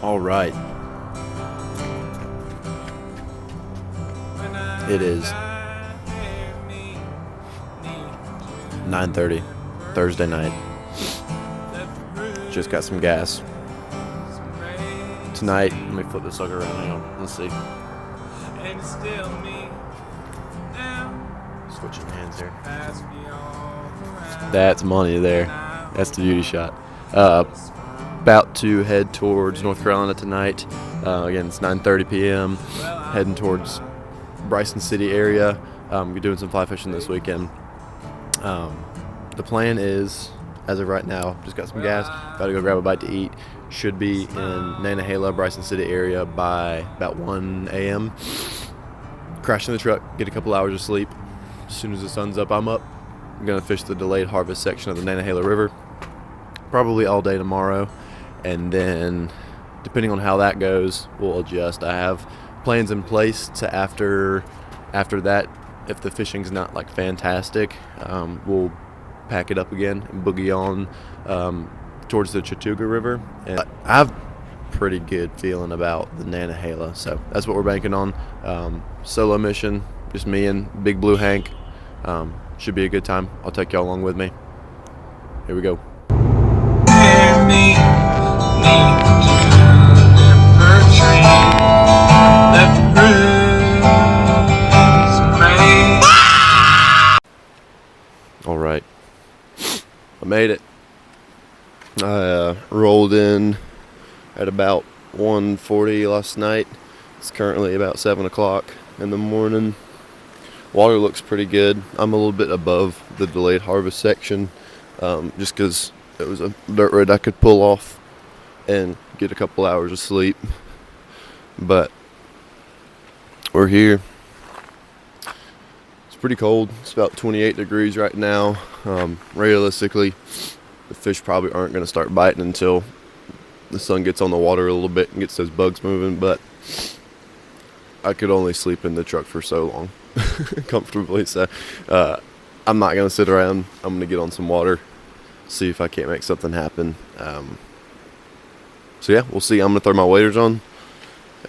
All right. It is 9:30 Thursday night. Just got some gas. Tonight, let me flip this sucker around. Hang on. Let's see. Switching hands here. That's money there. That's the beauty shot. About to head towards North Carolina tonight. Again, it's 9:30 p.m. Heading towards Bryson City area. We're doing some fly fishing this weekend. The plan is, as of right now, just got some gas. Got to go grab a bite to eat. Should be in Nantahala, Bryson City area by about 1 a.m. Crash in the truck, get a couple hours of sleep. As soon as the sun's up, I'm up. I'm going to fish the delayed harvest section of the Nantahala River. Probably all day tomorrow. And then, depending on how that goes, we'll adjust. I have plans in place to after that, if the fishing's not like fantastic, we'll pack it up again and boogie on towards the Chattooga River. And I have pretty good feeling about the Nantahala, so that's what we're banking on. Solo mission, just me and Big Blue Hank. Should be a good time. I'll take y'all along with me. Here we go. All right, I made it. I rolled in at about 1:40 last night. It's currently about 7 o'clock in the morning. Water looks pretty good. I'm a little bit above the delayed harvest section, just because it was a dirt road I could pull off and get a couple hours of sleep. But we're here. It's pretty cold. It's about 28 degrees right now. Realistically, the fish probably aren't going to start biting until the sun gets on the water a little bit and gets those bugs moving, but I could only sleep in the truck for so long comfortably, so I'm not going to sit around. I'm going to get on some water, see if I can't make something happen. So yeah, we'll see. I'm going to throw my waders on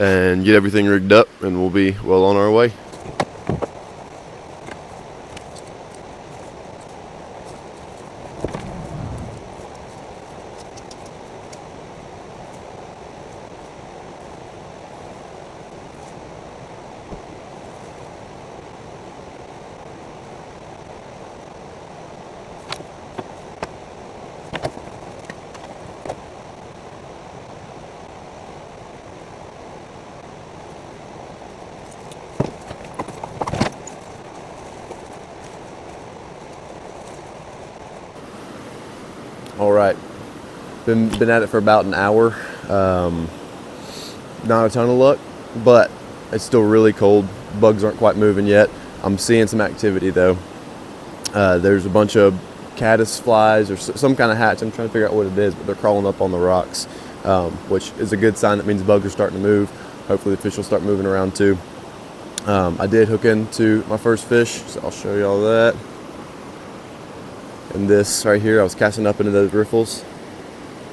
and get everything rigged up, and we'll be well on our way. All right, been at it for about an hour. Not a ton of luck, but it's still really cold. Bugs aren't quite moving yet. I'm seeing some activity though. There's a bunch of caddis flies or some kind of hatch. I'm trying to figure out what it is, but they're crawling up on the rocks, which is a good sign. That means bugs are starting to move. Hopefully the fish will start moving around too. I did hook into my first fish, so I'll show you all that. And this right here, I was casting up into those riffles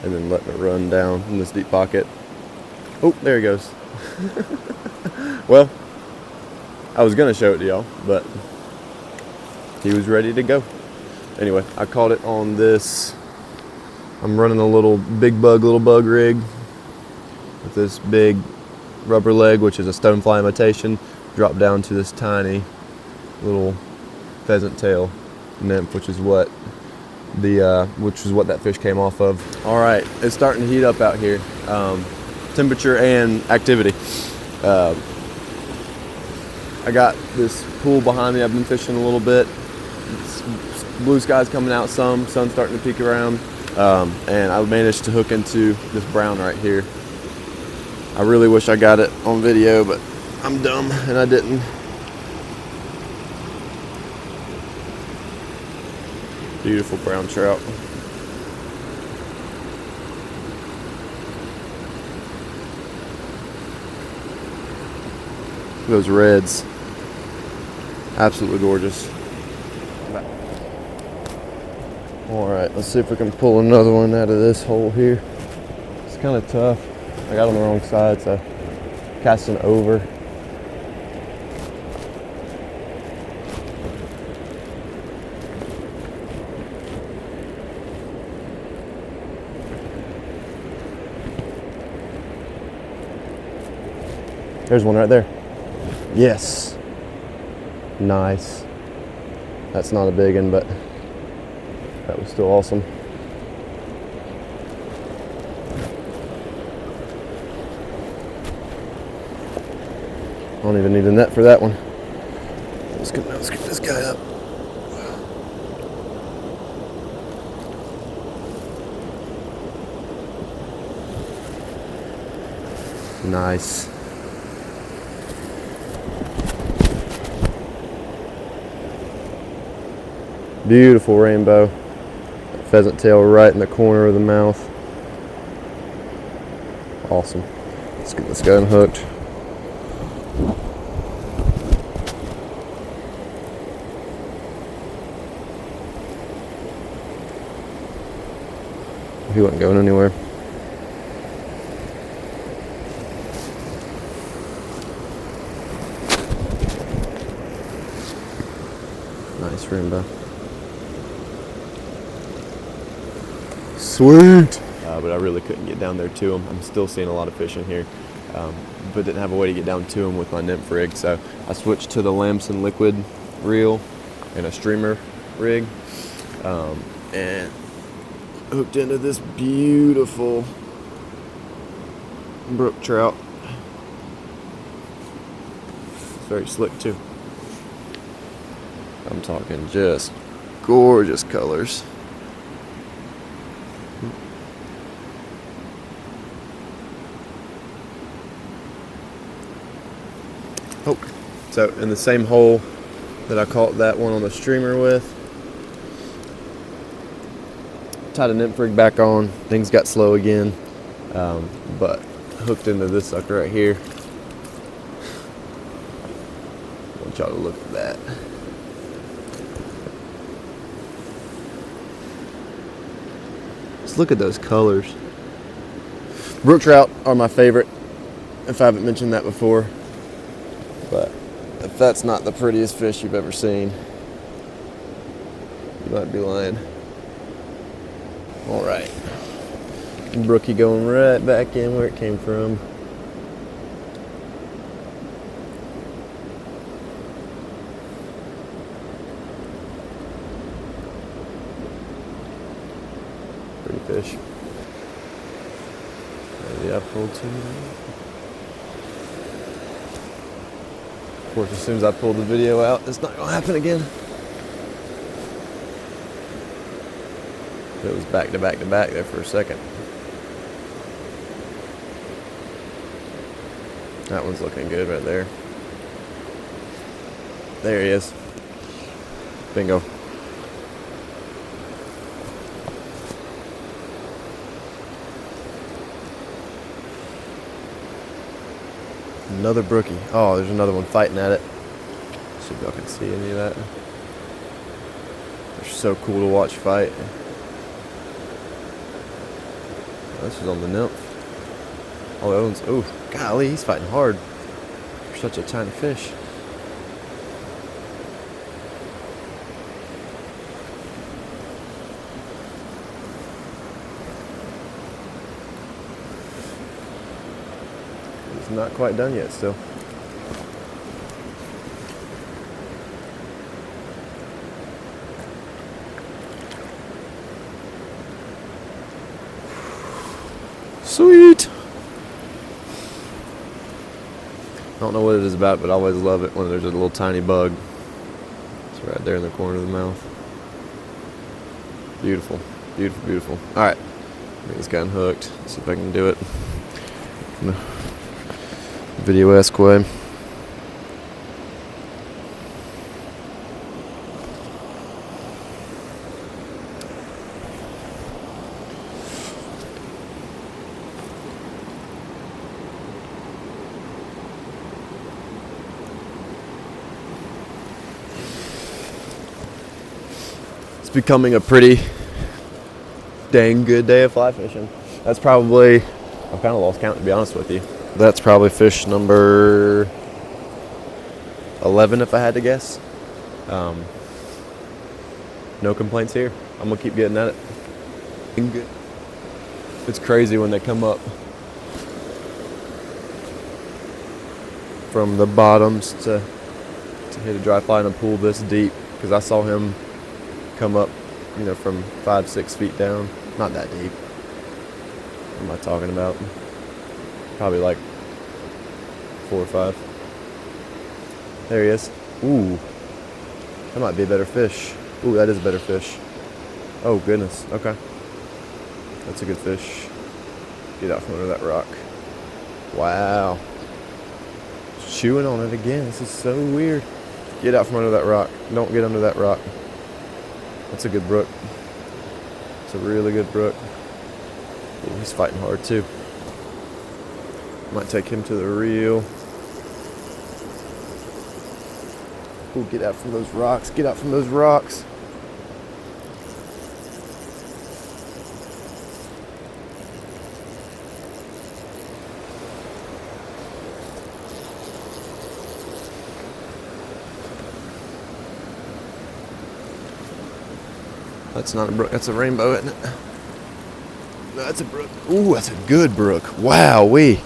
and then letting it run down in this deep pocket. Oh, there he goes. Well, I was gonna show it to y'all, but he was ready to go. Anyway, I caught it on this. I'm running a little bug rig with this big rubber leg, which is a stonefly imitation, dropped down to this tiny little pheasant tail nymph, which is what that fish came off of. All right, it's starting to heat up out here, temperature and activity. I got this pool behind me. I've been fishing a little bit. Blue sky's coming out some, sun's starting to peek around, and I managed to hook into this brown right here. I really wish I got it on video, but I'm dumb and I didn't. Beautiful brown trout. Those reds, absolutely gorgeous. All right, let's see if we can pull another one out of this hole here. It's kind of tough. I got on the wrong side, so casting over. There's one right there. Yes. Nice. That's not a big one, but that was still awesome. I don't even need a net for that one. Let's get this guy up. Nice. Beautiful rainbow. Pheasant tail right in the corner of the mouth. Awesome. Let's get this guy unhooked. He wasn't going anywhere. Nice rainbow. Sweet! But I really couldn't get down there to him. I'm still seeing a lot of fish in here, but didn't have a way to get down to him with my nymph rig, so I switched to the Lamson liquid reel and a streamer rig, and hooked into this beautiful Brook trout. It's very slick too. I'm talking just gorgeous colors. Oh, so in the same hole that I caught that one on the streamer with, tied a nymph rig back on. Things got slow again, but hooked into this sucker right here. I want y'all to look at that. Just look at those colors. Brook trout are my favorite, if I haven't mentioned that before. But if that's not the prettiest fish you've ever seen, you might be lying. All right. Brookie going right back in where it came from. Pretty fish. Maybe I pulled too many. Of course, as soon as I pull the video out, it's not gonna happen again. It was back to back to back there for a second. That one's looking good right there. There he is. Bingo. Another brookie. Oh, there's another one fighting at it. See if y'all can see any of that. They're so cool to watch fight. Oh, this is on the nymph. Oh, that one's, oh, golly, he's fighting hard for such a tiny fish. Not quite done yet still. Sweet. I don't know what it is about, but I always love it when there's a little tiny bug. It's right there in the corner of the mouth. Beautiful, beautiful, beautiful. All right, get this guy unhooked. Let's see if I can do it. Video-esque way. It's becoming a pretty dang good day of fly fishing. That's probably I've kind of lost count, to be honest with you. That's probably fish number 11 if I had to guess. No complaints here. I'm going to keep getting at it. It's crazy when they come up from the bottoms to hit a dry fly in a pool this deep, because I saw him come up, from 5-6 feet down. Not that deep. What am I talking about? Probably like 4 or 5. There he is. Ooh, that might be a better fish. Ooh, that is a better fish. Oh goodness. Okay, that's a good fish. Get out from under that rock. Wow. Chewing on it again. This is so weird. Get out from under that rock. Don't get under that rock. That's a good brook. It's a really good brook. Ooh, he's fighting hard too. Might take him to the reel. Ooh, get out from those rocks. Get out from those rocks. That's not a brook, that's a rainbow, isn't it? No, that's a brook. Ooh, that's a good brook. Wowee.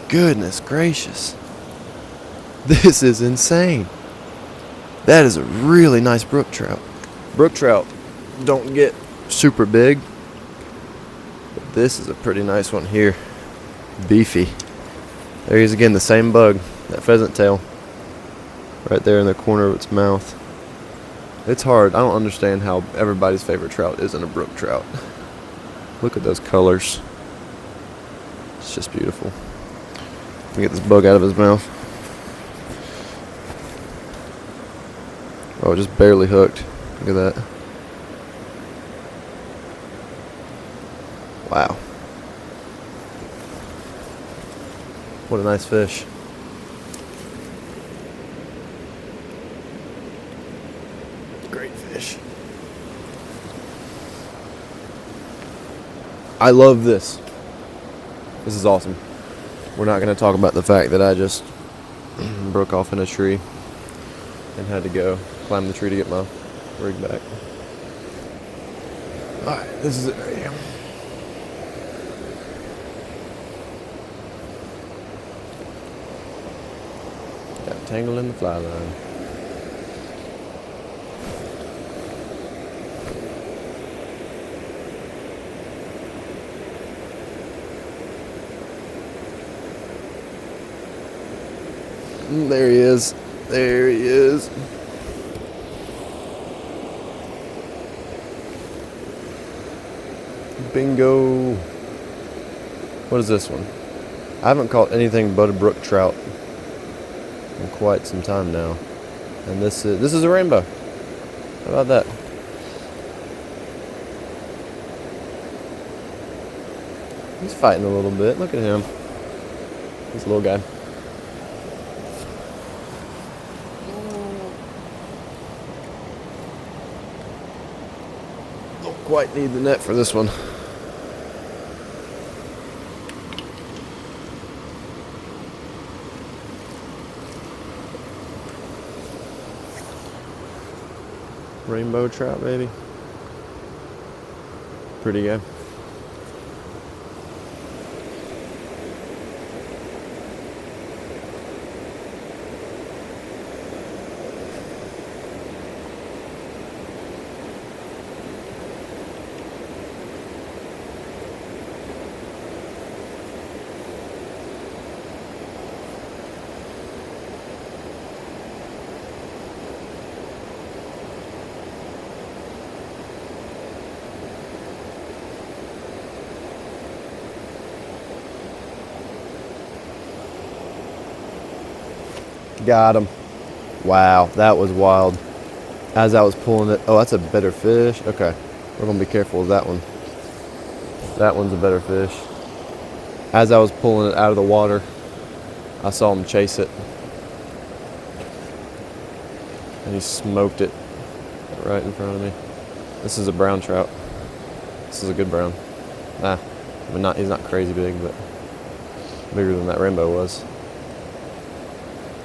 Goodness gracious. This is insane. That is a really nice brook trout. Brook trout don't get super big, but this is a pretty nice one here. Beefy. There he is again, the same bug, that pheasant tail. Right there in the corner of its mouth. It's hard. I don't understand how everybody's favorite trout isn't a brook trout. Look at those colors. It's just beautiful. Let me get this bug out of his mouth. Oh, just barely hooked. Look at that. Wow. What a nice fish. Great fish. I love this. This is awesome. We're not going to talk about the fact that I just broke off in a tree and had to go climb the tree to get my rig back. Alright, this is it right here. Got tangled in the fly line. There he is. There he is. Bingo. What is this one? I haven't caught anything but a brook trout in quite some time now. And this is a rainbow. How about that? He's fighting a little bit. Look at him. This little guy. Quite need the net for this one. Rainbow trout, baby. Pretty guy. Got him. Wow, that was wild. As I was pulling it, oh, that's a better fish. Okay, we're gonna be careful with that one. That one's a better fish. As I was pulling it out of the water, I saw him chase it, and he smoked it right in front of me. This is a brown trout. This is a good brown. I mean, he's not crazy big, but bigger than that rainbow was.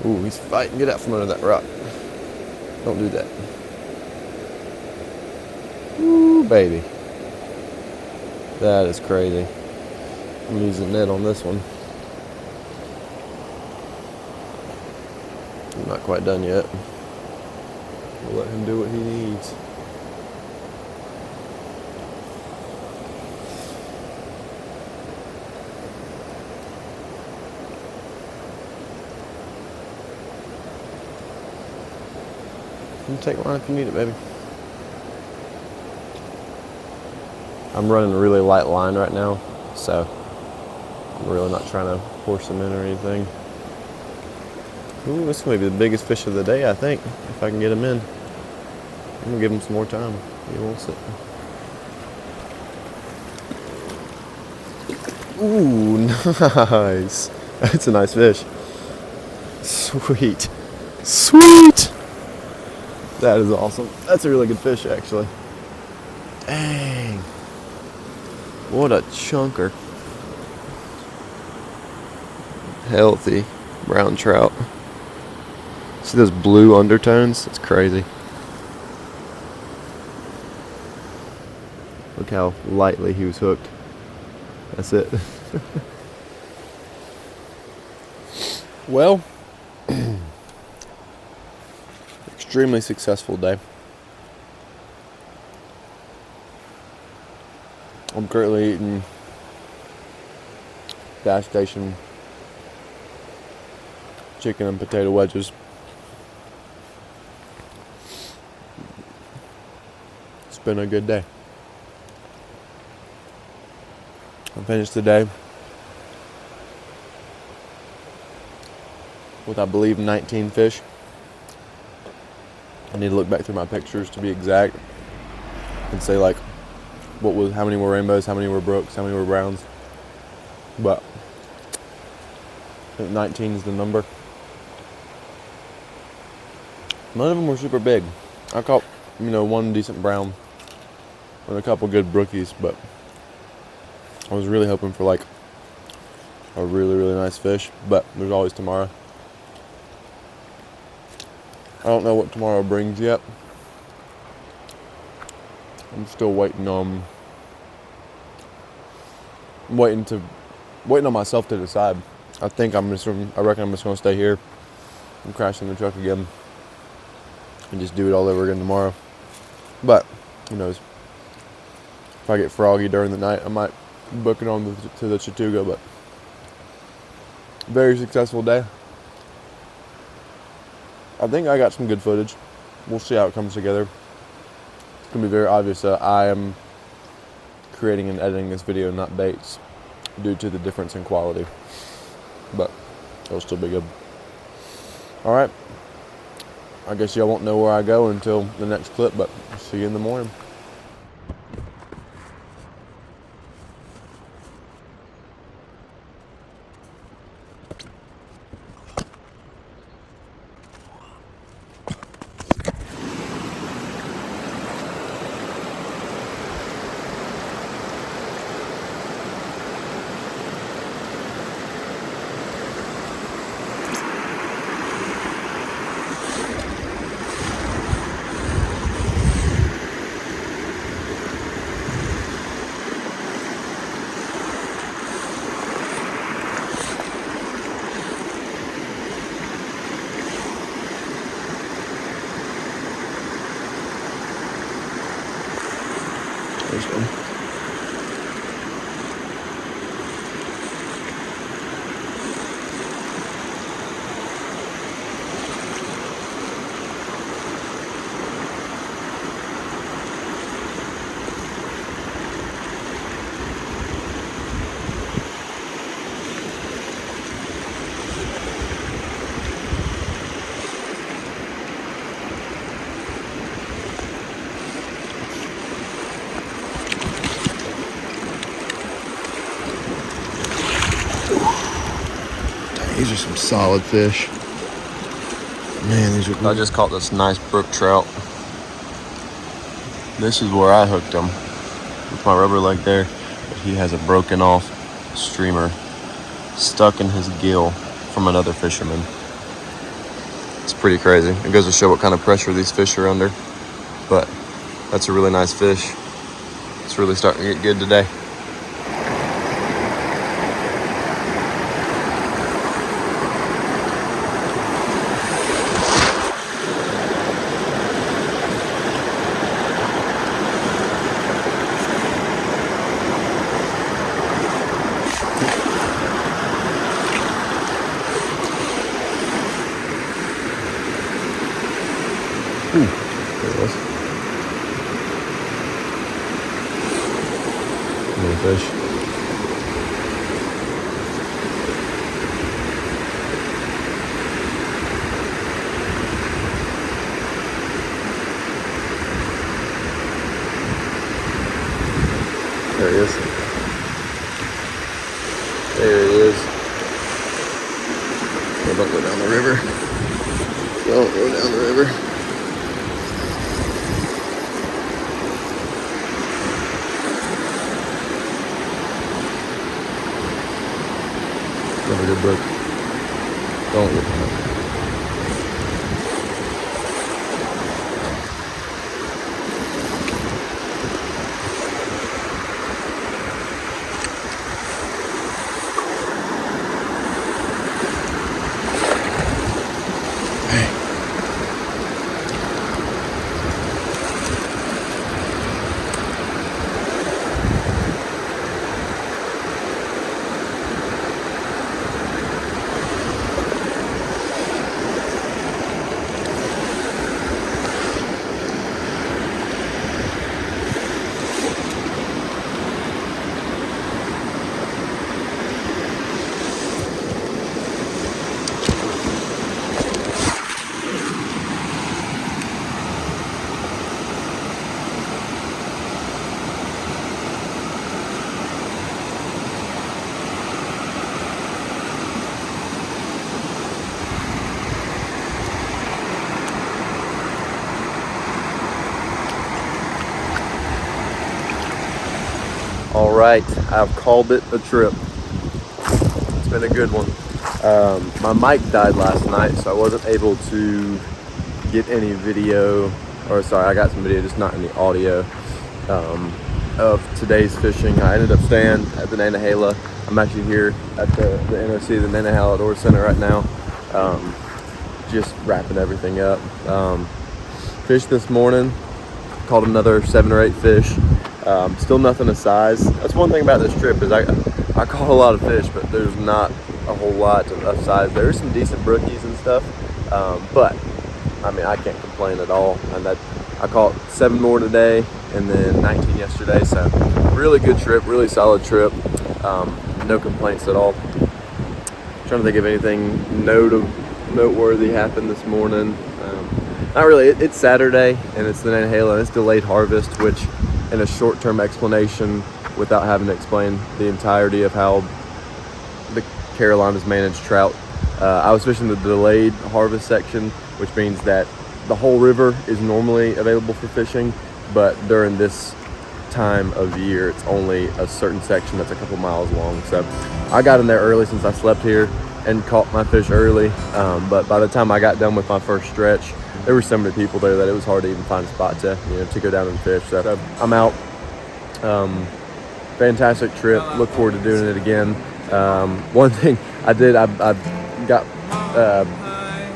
Ooh, he's fighting. Get out from under that rock. Don't do that. Ooh, baby. That is crazy. I'm using net on this one. I'm not quite done yet. We'll let him do what he needs. You can take one if you need it, baby. I'm running a really light line right now, so I'm really not trying to force him in or anything. Ooh, this is going to be the biggest fish of the day, I think, if I can get him in. I'm going to give him some more time. He wants it. Ooh, nice. That's a nice fish. Sweet. Sweet! That is awesome. That's a really good fish, actually. Dang. What a chunker. Healthy brown trout. See those blue undertones? It's crazy. Look how lightly he was hooked. That's it. Well, extremely successful day. I'm currently eating gas station chicken and potato wedges. It's been a good day. I finished the day with, I believe, 19 fish. I need to look back through my pictures to be exact and say like how many were rainbows, how many were brooks, how many were browns. But I think 19 is the number. None of them were super big. I caught, one decent brown and a couple good brookies, but I was really hoping for like a really, really nice fish, but there's always tomorrow. I don't know what tomorrow brings yet. I'm still waiting on myself to decide. I reckon I'm just gonna stay here and crash in the truck again and just do it all over again tomorrow. But who knows? If I get froggy during the night, I might book it on to the Chattooga. But very successful day. I think I got some good footage. We'll see how it comes together. It's gonna be very obvious that I am creating and editing this video, not baits, due to the difference in quality. But it'll still be good. All right. I guess y'all won't know where I go until the next clip, but I'll see you in the morning. There's one. These are some solid fish. Man, these are good. I just caught this nice brook trout. This is where I hooked them with my rubber leg there. But he has a broken off streamer stuck in his gill from another fisherman. It's pretty crazy. It goes to show what kind of pressure these fish are under. But that's a really nice fish. It's really starting to get good today. There it is. Little fish. There he is. There he is. Oh, don't go down the river. Don't go down the river. Have a good Brook. Don't look at it. All right, I've called it a trip. It's been a good one. My mic died last night, so I wasn't able to get any video, or sorry, I got some video, just not any audio, of today's fishing. I ended up staying at the Nantahala. I'm actually here at the NOC, the Nantahala Outdoor Center right now, just wrapping everything up. Fished this morning, caught another 7 or 8 fish. Still nothing of size. That's one thing about this trip is I caught a lot of fish, but there's not a whole lot of size. There's some decent brookies and stuff, but I mean, I can't complain at all. And I caught 7 more today and then 19 yesterday, so really good trip, really solid trip. No complaints at all. Trying to think of anything noteworthy happened this morning. Not really. It's Saturday and it's the Nantahala and it's delayed harvest, which in a short-term explanation without having to explain the entirety of how the Carolinas manage trout. I was fishing the delayed harvest section, which means that the whole river is normally available for fishing, but during this time of year, it's only a certain section that's a couple miles long. So I got in there early since I slept here and caught my fish early. But by the time I got done with my first stretch, there were so many people there that it was hard to even find a spot to go down and fish. So I'm out. Fantastic trip. Look forward to doing it again. One thing I did, I got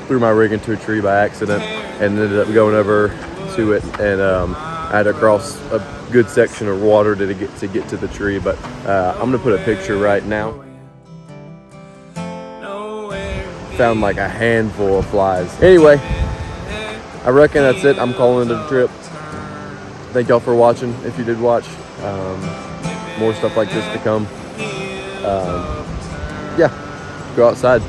threw my rig into a tree by accident and ended up going over to it, and I had to cross a good section of water to get to the tree. But I'm gonna put a picture right now. Found like a handful of flies. Anyway, I reckon that's it. I'm calling it a trip. Thank y'all for watching. If you did watch, more stuff like this to come. Yeah, go outside.